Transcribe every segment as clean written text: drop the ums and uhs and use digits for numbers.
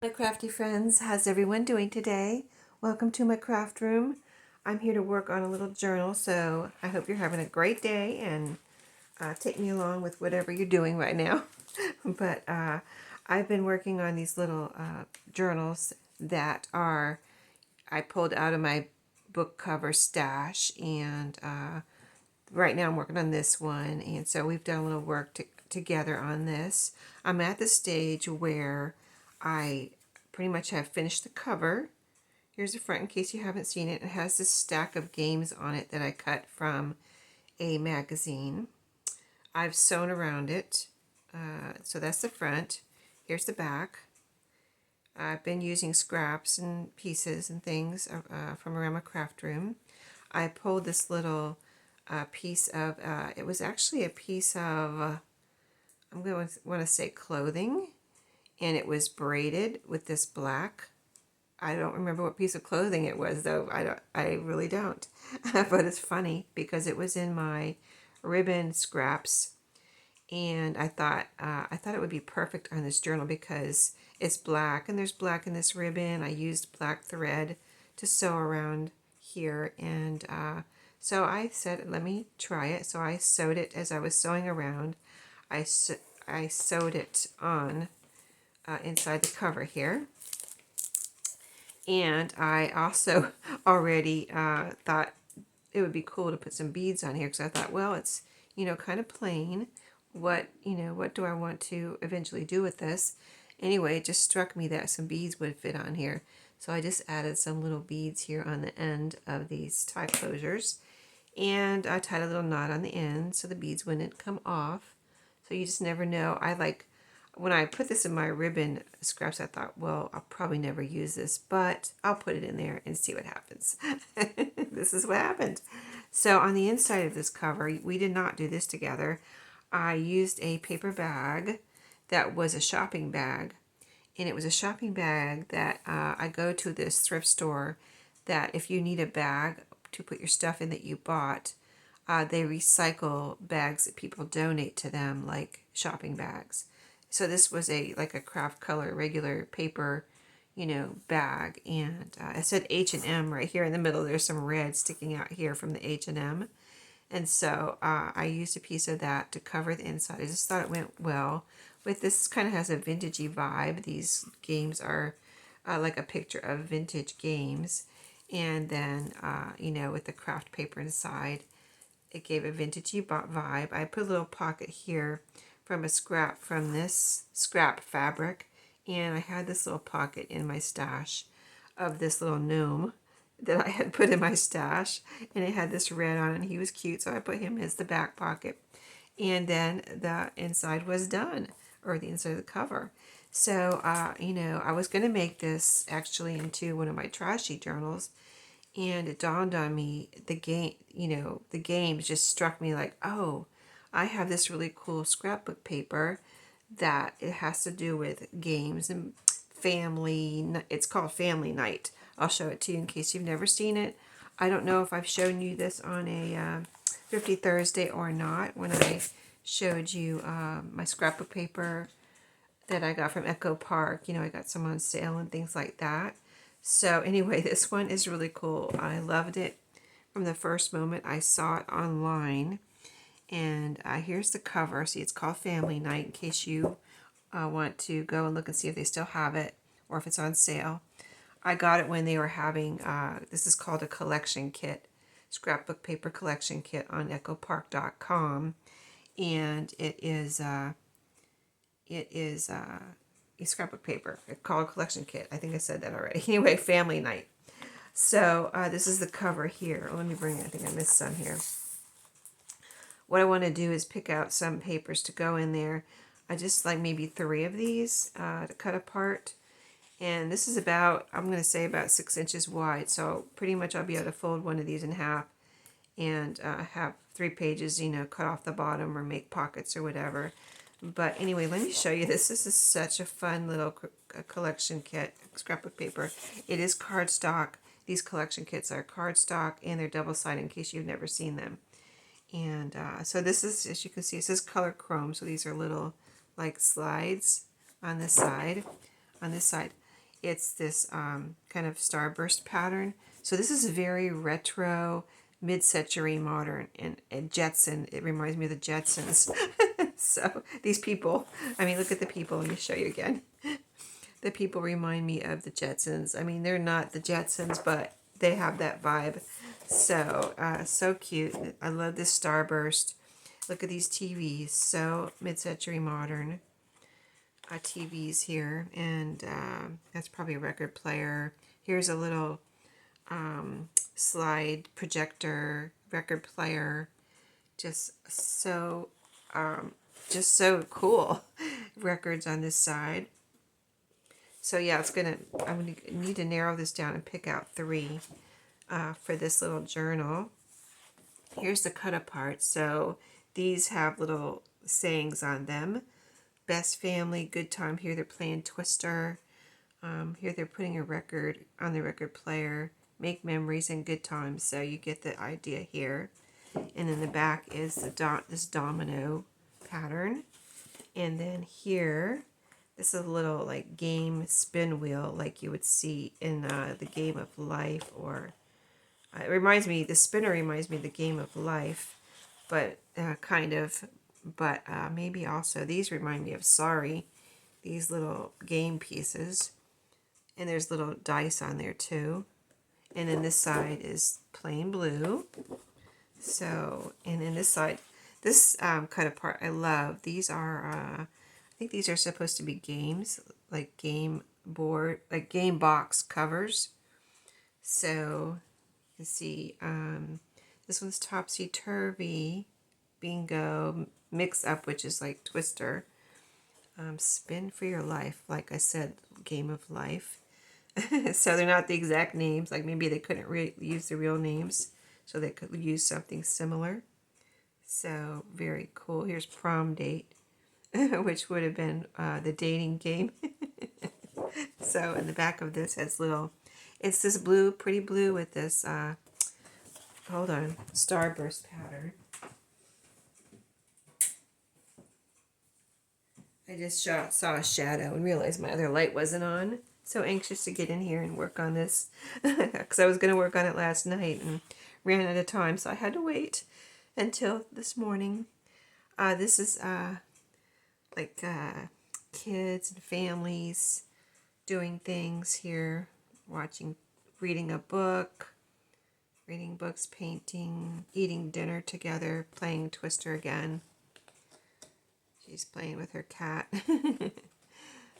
My crafty friends, how's everyone doing today? Welcome to my craft room. I'm here to work on a little journal, so I hope you're having a great day and take me along with whatever you're doing right now. but I've been working on these little journals that I pulled out of my book cover stash, and right now I'm working on this one, and so we've done a little work together on this. I'm at the stage where I pretty much have finished the cover. Here's the front in case you haven't seen it. It has this stack of games on it that I cut from a magazine. I've sewn around it. So that's the front. Here's the back. I've been using scraps and pieces and things from around my craft room. I pulled this little piece of, it was actually a piece of, I'm going to want to say clothing, and it was braided with this black. I don't remember what piece of clothing it was, though. I really don't. But it's funny because it was in my ribbon scraps, and I thought it would be perfect on this journal because it's black and there's black in this ribbon. I used black thread to sew around here, and so I said, let me try it. So I sewed it as I was sewing around. I sewed it on inside the cover here. And I also already thought it would be cool to put some beads on here because I thought, well, it's, kind of plain. What do I want to eventually do with this? Anyway, it just struck me that some beads would fit on here. So I just added some little beads here on the end of these tie closures. And I tied a little knot on the end so the beads wouldn't come off. So you just never know. When I put this in my ribbon scraps, I thought, well, I'll probably never use this, but I'll put it in there and see what happens. This is what happened. So on the inside of this cover, we did not do this together. I used a paper bag that was a shopping bag, and it was a shopping bag that I go to this thrift store that if you need a bag to put your stuff in that you bought, they recycle bags that people donate to them, like shopping bags. So this was like a craft color regular paper, bag, and it said H&M right here in the middle. There's some red sticking out here from the H&M, and so I used a piece of that to cover the inside. I just thought it went well with this. Kind of has a vintagey vibe. These games are like a picture of vintage games, and then with the craft paper inside, it gave a vintagey vibe. I put a little pocket here from a scrap from this scrap fabric, and I had this little pocket in my stash of this little gnome that I had put in my stash, and it had this red on it, and he was cute, so I put him as the back pocket. And then the inside was done, or the inside of the cover. So I was going to make this actually into one of my trashy journals, and it dawned on me, the games just struck me like, oh, I have this really cool scrapbook paper that it has to do with games and family. It's called Family Night. I'll show it to you in case you've never seen it. I don't know if I've shown you this on a Thrifty Thursday or not, when I showed you my scrapbook paper that I got from Echo Park. I got some on sale and things like that. So anyway, this one is really cool. I loved it from the first moment I saw it online. And here's the cover. See, it's called Family Night, in case you want to go and look and see if they still have it or if it's on sale. I got it when they were having, this is called a collection kit, scrapbook paper collection kit on echopark.com. And it is a scrapbook paper. It's called a collection kit. I think I said that already. Anyway, Family Night. So this is the cover here. Let me bring it. I think I missed some here. What I want to do is pick out some papers to go in there. I just like maybe 3 of these to cut apart. And this is about, I'm going to say about 6 inches wide. So pretty much I'll be able to fold one of these in half and have 3 pages, cut off the bottom or make pockets or whatever. But anyway, let me show you this. This is such a fun little collection kit, scrapbook paper. It is cardstock. These collection kits are cardstock, and they're double-sided in case you've never seen them. And so this is, as you can see, it says color chrome. So these are little like slides on this side. it's this kind of starburst pattern. So this is very retro, mid-century modern, and Jetson. It reminds me of the Jetsons. So these people, I mean, look at the people. Let me show you again. The people remind me of the Jetsons. I mean, they're not the Jetsons, but they have that vibe. So, so cute. I love this starburst. Look at these TVs. So mid-century modern TVs here. And that's probably a record player. Here's a little slide projector, record player. Just so cool. Records on this side. So yeah, I'm gonna need to narrow this down and pick out 3 for this little journal. Here's the cut apart. So these have little sayings on them. Best family, good time. Here they're playing Twister. Here they're putting a record on the record player. Make memories and good times. So you get the idea here. And in the back is this domino pattern. And then here, this is a little like game spin wheel like you would see in the Game of Life, or it reminds me, the spinner reminds me of the Game of Life, but kind of, but maybe also these remind me of Sorry, these little game pieces. And there's little dice on there too. And then this side is plain blue. So, and then this side, this cut apart, I love. These are, I think these are supposed to be games, like game board, like game box covers. So, you can see this one's Topsy Turvy, Bingo, Mix Up, which is like Twister. Spin for Your Life, like I said, Game of Life. So they're not the exact names, like maybe they couldn't use the real names, so they could use something similar. So very cool. Here's Prom Date, which would have been the dating game. So in the back of this has it's this blue, pretty blue with this, hold on, starburst pattern. I just saw a shadow and realized my other light wasn't on. So anxious to get in here and work on this because I was going to work on it last night and ran out of time, so I had to wait until this morning. This is like kids and families doing things here, reading a book, reading books, painting, eating dinner together, playing Twister again. She's playing with her cat.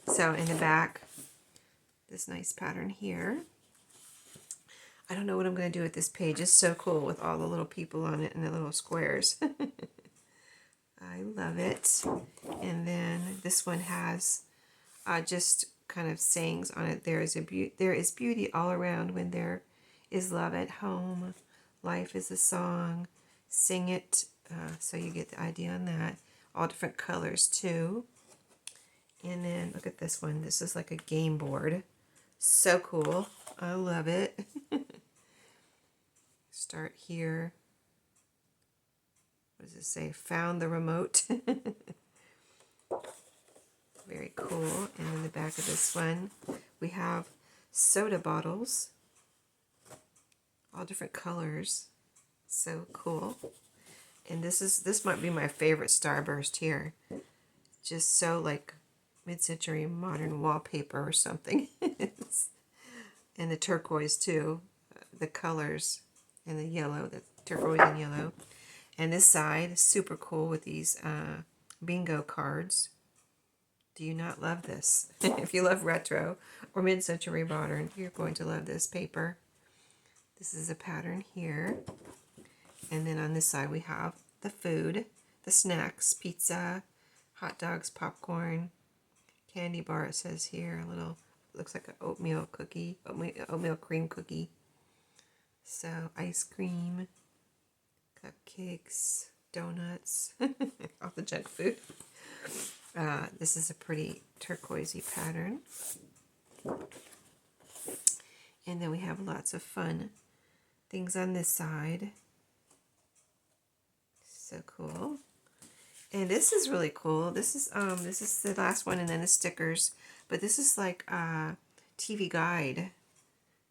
So in the back, this nice pattern here. I don't know what I'm going to do with this page. It's so cool with all the little people on it and the little squares. I love it. And then this one has just kind of sayings on it. There is beauty all around when there is love at home. Life is a song. Sing it. So you get the idea on that. All different colors too. And then look at this one. This is like a game board. So cool. I love it. Start here. What does it say? Found the remote. Very cool. And in the back of this one, we have soda bottles. All different colors. So cool. And this might be my favorite starburst here. Just so like mid-century modern wallpaper or something. And the turquoise too, the colors, and the yellow, the turquoise and yellow. And this side is super cool with these bingo cards. Do you not love this? If you love retro or mid-century modern, you're going to love this paper. This is a pattern here. And then on this side we have the food, the snacks, pizza, hot dogs, popcorn, candy bar, it says here, a little, looks like an oatmeal cookie, oatmeal cream cookie. So ice cream, cupcakes, donuts, all the junk food. This is a pretty turquoisey pattern. And then we have lots of fun things on this side. So cool. And this is really cool. This is the last one, and then the stickers. But this is like TV guide.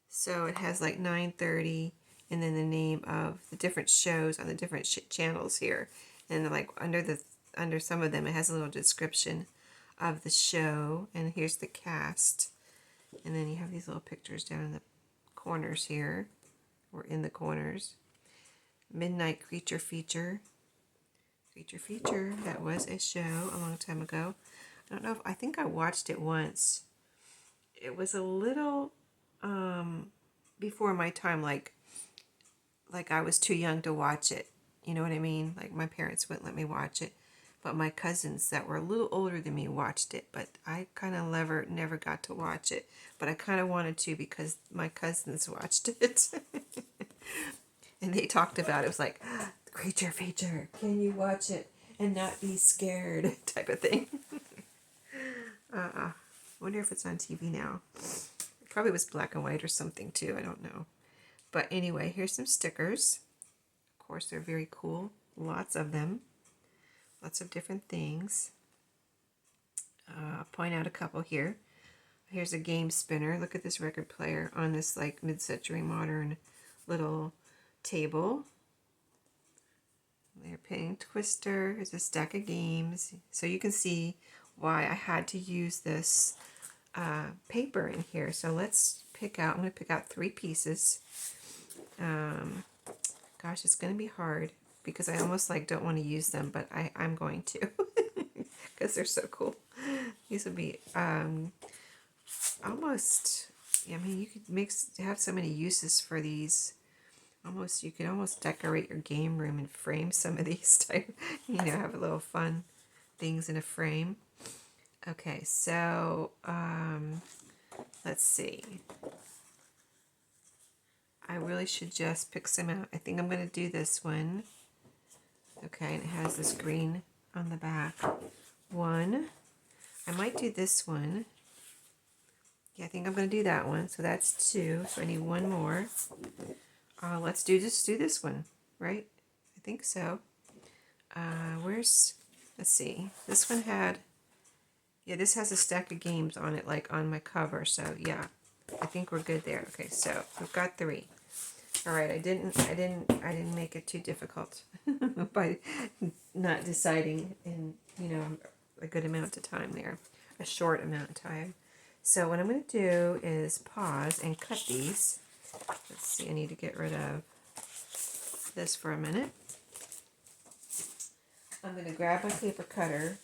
So it has like 9:30 and then the name of the different shows on the different channels here. And like under some of them it has a little description of the show, and here's the cast. And then you have these little pictures down in the corners here, or in the corners. Midnight Creature Feature. Creature Feature, that was a show a long time ago. I don't know if, I think I watched it once. It was a little before my time, like I was too young to watch it. You know what I mean? Like my parents wouldn't let me watch it. But my cousins that were a little older than me watched it, but I kind of never got to watch it. But I kind of wanted to because my cousins watched it. And they talked about it. It was like, Creature Feature, can you watch it and not be scared type of thing. Wonder if it's on TV now. It probably was black and white or something too. I don't know. But anyway, here's some stickers. Of course, they're very cool. Lots of them. Lots of different things. I'll point out a couple here. Here's a game spinner. Look at this record player on this like mid-century modern little table. Their pin twister. Here's a stack of games. So you can see why I had to use this paper in here. So let's pick out, I'm going to pick out 3 pieces. Gosh, it's going to be hard because I almost like don't want to use them, but I'm going to because they're so cool. These would be almost, I mean, you could have so many uses for these. You could almost decorate your game room and frame some of these type, have a little fun things in a frame. Okay, so let's see. I really should just pick some out. I think I'm going to do this one. Okay, and it has this green on the back. One. I might do this one. Yeah, I think I'm going to do that one. So that's 2. So I need 1 more. Let's do this one, right? I think so. Let's see. This one had, yeah, this has a stack of games on it, like on my cover. So yeah, I think we're good there. Okay, so we've got 3. All right, I didn't make it too difficult by not deciding in, a good amount of time there, a short amount of time. So what I'm going to do is pause and cut these. Let's see, I need to get rid of this for a minute. I'm going to grab my paper cutter,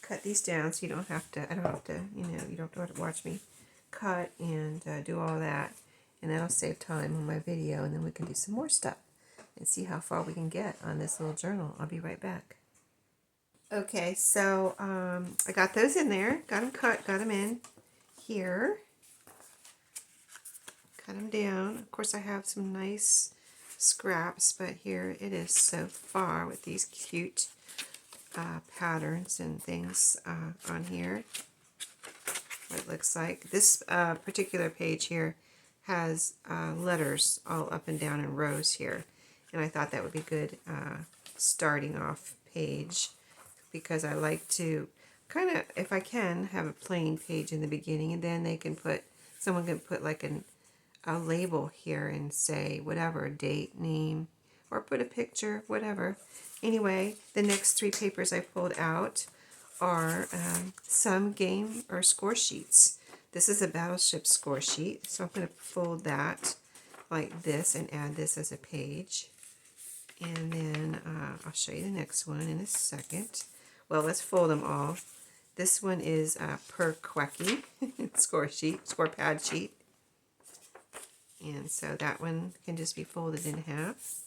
cut these down so you don't have to, you don't have to watch me cut and do all that. And that'll save time on my video, and then we can do some more stuff and see how far we can get on this little journal. I'll be right back. Okay, so I got those in there, got them cut, got them in here. Cut them down. Of course, I have some nice scraps, but here it is so far with these cute patterns and things on here. What it looks like. This particular page here has letters all up and down in rows here, and I thought that would be good starting off page because I like to kind of, if I can, have a plain page in the beginning, and then someone can put like a label here and say whatever, date, name, or put a picture, whatever. Anyway, the next 3 papers I pulled out are some game or score sheets. This is a battleship score sheet, so I'm going to fold that like this and add this as a page. And then I'll show you the next one in a second. Well, let's fold them all. This one is per Quecky score pad sheet. And so that one can just be folded in half.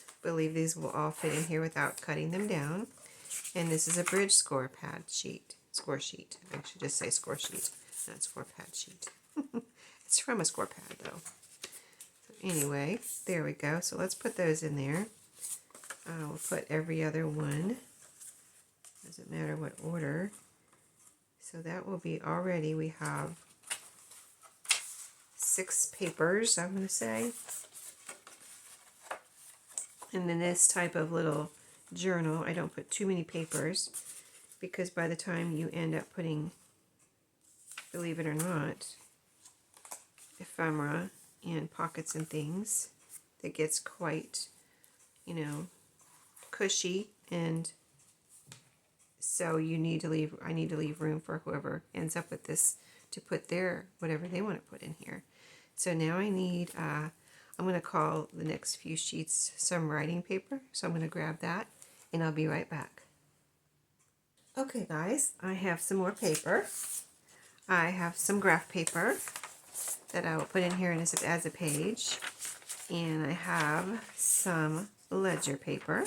I believe these will all fit in here without cutting them down. And this is a bridge score sheet. I should just say score sheet, not score pad sheet. It's from a score pad though. So anyway, there we go. So let's put those in there. We'll put every other one. Doesn't matter what order. So that will be already, we have 6 papers, I'm going to say. And in this type of little journal, I don't put too many papers because by the time you end up putting, believe it or not, ephemera and pockets and things that gets quite, you know, cushy, and so you need to leave, I need to leave room for whoever ends up with this to put their, whatever they want to put in here. So now I need, I'm going to call the next few sheets some writing paper. So I'm going to grab that and I'll be right back. Okay guys, I have some more paper. I have some graph paper that I will put in here as a page. And I have some ledger paper.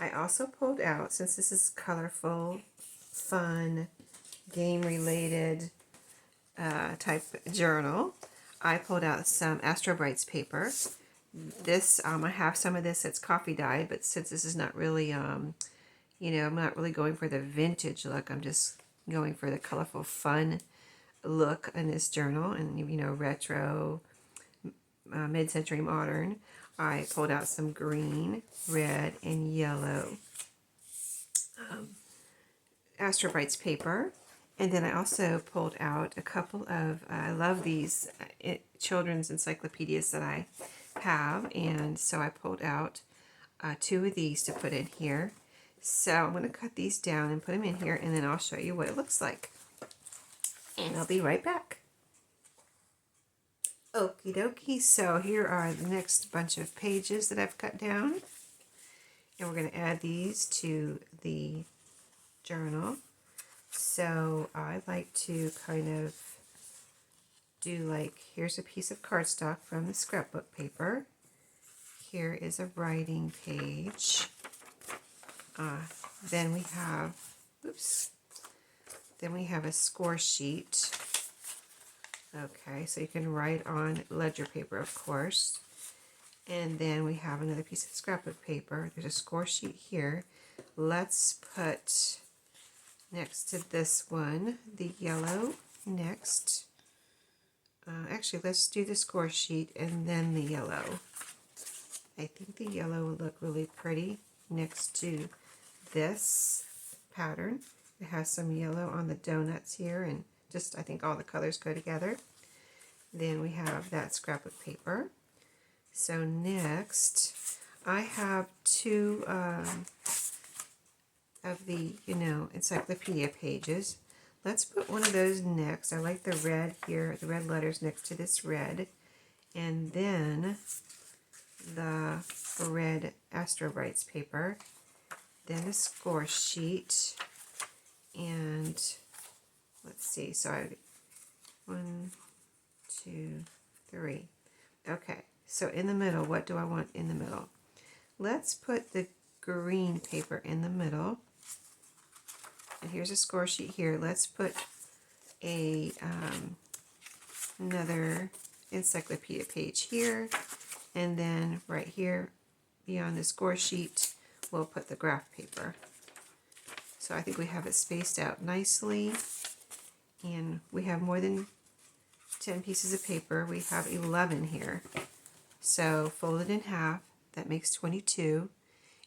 I also pulled out, since this is colorful, fun, game-related type journal, I pulled out some Astro Brights paper. This, I have some of this that's coffee dyed, but since this is not really, you know, I'm not really going for the vintage look. I'm just going for the colorful, fun look in this journal, and, you know, retro, mid-century modern. I pulled out some green, red, and yellow Astro Brights paper. And then I also pulled out a couple of, I love these children's encyclopedias that I have. And so I pulled out 2 of these to put in here. So I'm going to cut these down and put them in here, and then I'll show you what it looks like. And I'll be right back. Okie dokie, so here are the next bunch of pages that I've cut down. And we're going to add these to the journal. So I like to kind of do like, here's a piece of cardstock from the scrapbook paper. Here is a writing page. Then we have, then we have a score sheet. Okay, so you can write on ledger paper, of course. And then we have another piece of scrapbook paper. There's a score sheet here. Let's put next to this one the yellow next. Actually, let's do the score sheet and then the yellow. I think the yellow will look really pretty next to this pattern. It has some yellow on the donuts here, and just, I think all the colors go together. Then we have that scrapbook paper. So next, I have 2 of the, you know, encyclopedia pages. Let's put one of those next. I like the red here, the red letters next to this red. And then the red Astro Brights paper. Then the score sheet. And let's see, so I, 1, 2, 3. Okay, so in the middle, what do I want in the middle? Let's put the green paper in the middle. And here's a score sheet here. Let's put a another encyclopedia page here. And then right here, beyond the score sheet, we'll put the graph paper. So I think we have it spaced out nicely. And we have more than 10 pieces of paper. We have 11 here. So folded in half, that makes 22.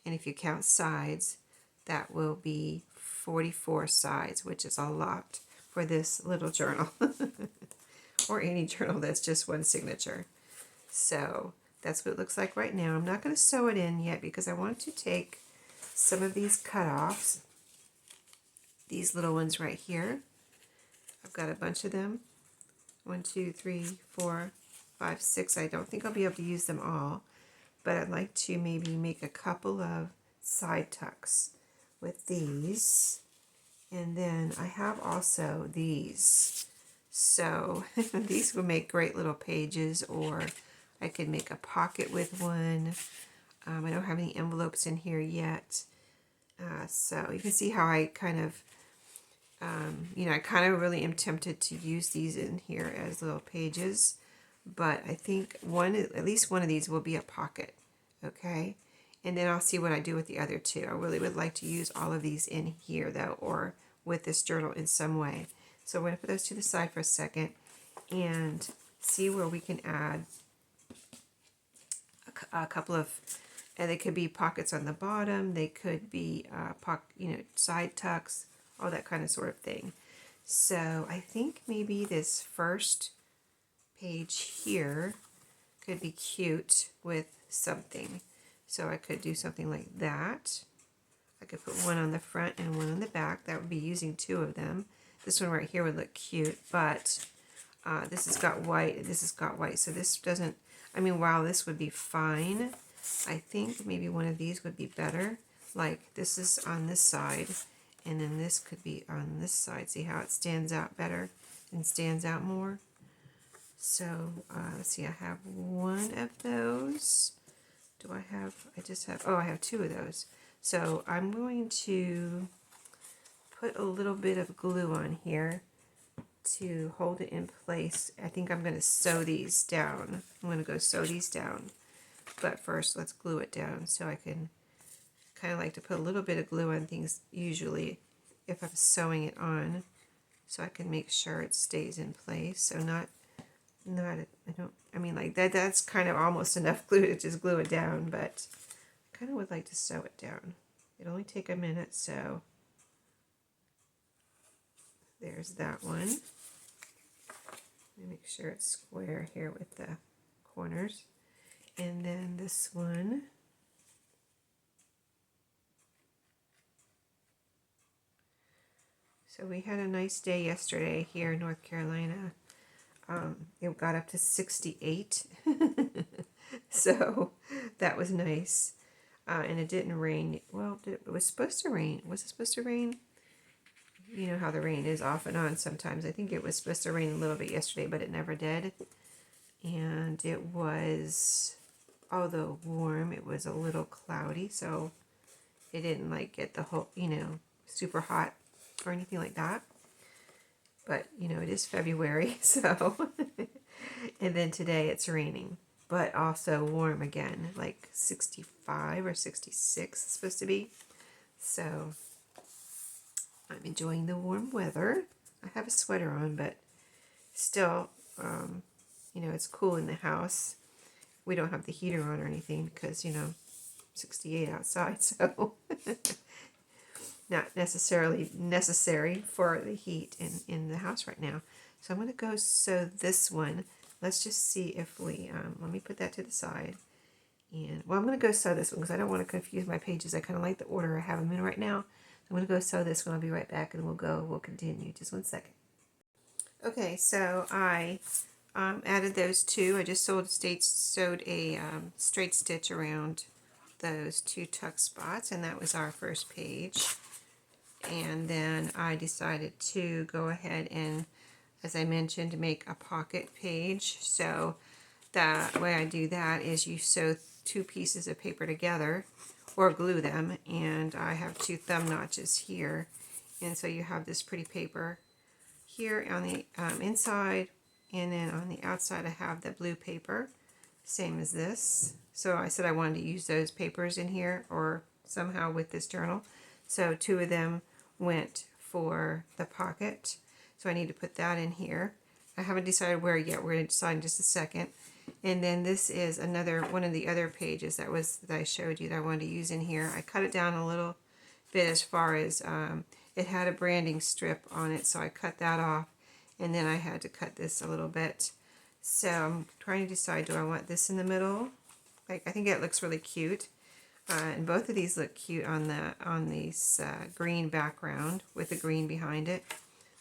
And if you count sides, that will be 44 sides, which is a lot for this little journal. Or any journal that's just one signature. So that's what it looks like right now. I'm not going to sew it in yet because I want to take some of these cut-offs, these little ones right here. I've got a bunch of them. 1, 2, 3, 4, 5, 6. I don't think I'll be able to use them all, but I'd like to maybe make a couple of side tucks with these. And then I have also these. So these would make great little pages, or I could make a pocket with one. I don't have any envelopes in here yet. So you can see how I kind of, you know, I kind of really am tempted to use these in here as little pages. But I think at least one of these will be a pocket. Okay. And then I'll see what I do with the other 2. I really would like to use all of these in here though, or with this journal in some way. So we're going to put those to the side for a second and see where we can add a couple of, and they could be pockets on the bottom, they could be you know, side tucks, all that kind of sort of thing. So I think maybe this first page here could be cute with something. So I could do something like that. I could put one on the front and one on the back. That would be using two of them. This one right here would look cute, but this has got white and this has got white. So this doesn't, I mean, while this would be fine, I think maybe one of these would be better. Like this is on this side and then this could be on this side. See how it stands out better and stands out more? So let's see, I have one of those. Do I have, I just have, oh, I have two of those. So I'm going to put a little bit of glue on here to hold it in place. I think I'm going to sew these down. I'm going to go sew these down. But first, let's glue it down so I can kind of like to put a little bit of glue on things usually if I'm sewing it on so I can make sure it stays in place. So I mean like that's kind of almost enough glue to just glue it down, but I kind of would like to sew it down. It'll only take a minute, so there's that one. Let me make sure it's square here with the corners. And then this one. So we had a nice day yesterday here in North Carolina. It got up to 68, so that was nice. And it didn't rain. Well, it was supposed to rain. Was it supposed to rain? You know how the rain is off and on sometimes. I think it was supposed to rain a little bit yesterday, but it never did. And it was, although warm, it was a little cloudy, so it didn't like get the whole, super hot or anything like that. But, it is February, so. And then today it's raining, but also warm again, like 65 or 66 it's supposed to be. So I'm enjoying the warm weather. I have a sweater on, but still, it's cool in the house. We don't have the heater on or anything because, 68 outside, so not necessarily necessary for the heat in the house right now. So I'm going to go sew this one. Let's just see if we, let me put that to the side. And, well, I'm going to go sew this one because I don't want to confuse my pages. I kind of like the order I have them in right now. I'm going to go sew this one. I'll be right back and we'll continue. Just 1 second. Okay, so I added those two. I just sewed a straight stitch around those two tuck spots, and that was our first page. And then I decided to go ahead and, as I mentioned, make a pocket page. So the way I do that is you sew two pieces of paper together or glue them, and I have two thumb notches here. And so you have this pretty paper here on the inside, and then on the outside I have the blue paper, same as this. So I said I wanted to use those papers in here or somehow with this journal. So two of them went for the pocket. So I need to put that in here. I haven't decided where yet. We're going to decide in just a second. And then this is another one of the other pages that I showed you that I wanted to use in here. I cut it down a little bit as far as it had a branding strip on it, so I cut that off. And then I had to cut this a little bit. So I'm trying to decide, do I want this in the middle? Like, I think it looks really cute. And both of these look cute on this green background with the green behind it,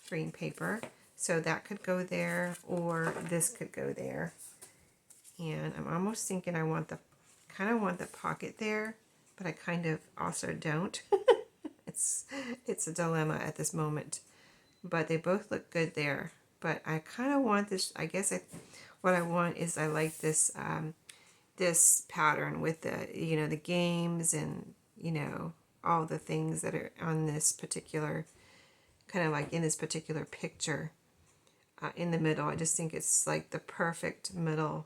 green paper. So that could go there, or this could go there. And I'm almost thinking I kind of want the pocket there, but I kind of also don't. It's a dilemma at this moment. But they both look good there. But I kind of want this. I guess what I want is I like this. This pattern with the games and all the things that are on this particular kind of like in this particular picture in the middle. I just think it's like the perfect middle,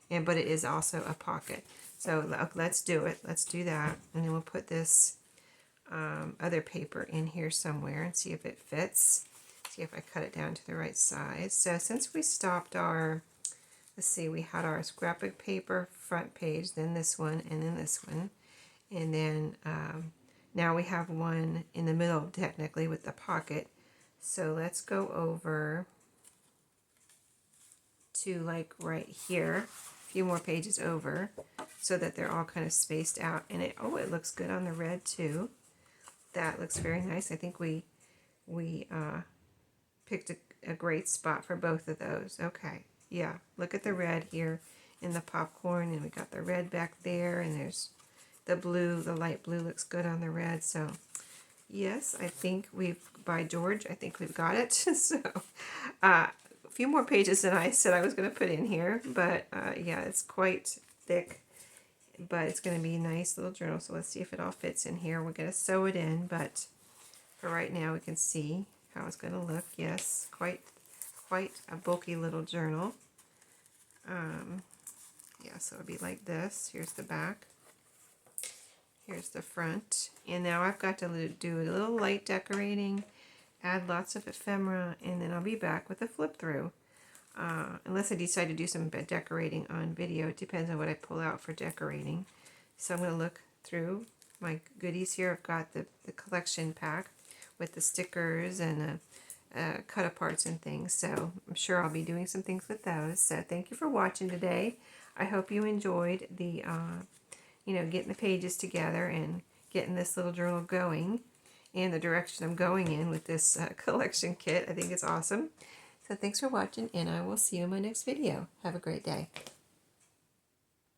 but it is also a pocket. So let's do it. Let's do that, and then we'll put this other paper in here somewhere and see if it fits. See if I cut it down to the right size. So since we stopped our, let's see, we had our scrapbook paper front page, then this one, and then this one. And then now we have one in the middle, technically, with the pocket. So let's go over to like right here, a few more pages over, so that they're all kind of spaced out. And it looks good on the red too. That looks very nice. I think we picked a great spot for both of those. Okay, yeah, look at the red here in the popcorn, and we got the red back there, and there's the blue, the light blue looks good on the red. So yes, I think by George, I think we've got it. So a few more pages than I said I was going to put in here, but yeah, it's quite thick, but it's going to be a nice little journal. So let's see if it all fits in here. We're going to sew it in, but for right now we can see how it's going to look. Yes, quite a bulky little journal. Yeah, so it'll be like this. Here's the back. Here's the front. And now I've got to do a little light decorating, add lots of ephemera, and then I'll be back with a flip through. Unless I decide to do some decorating on video. It depends on what I pull out for decorating. So I'm going to look through my goodies here. I've got the collection pack with the stickers and the cut aparts and things. So I'm sure I'll be doing some things with those. So thank you for watching today. I hope you enjoyed the getting the pages together and getting this little journal going and the direction I'm going in with this collection kit. I think it's awesome. So thanks for watching, and I will see you in my next video. Have a great day.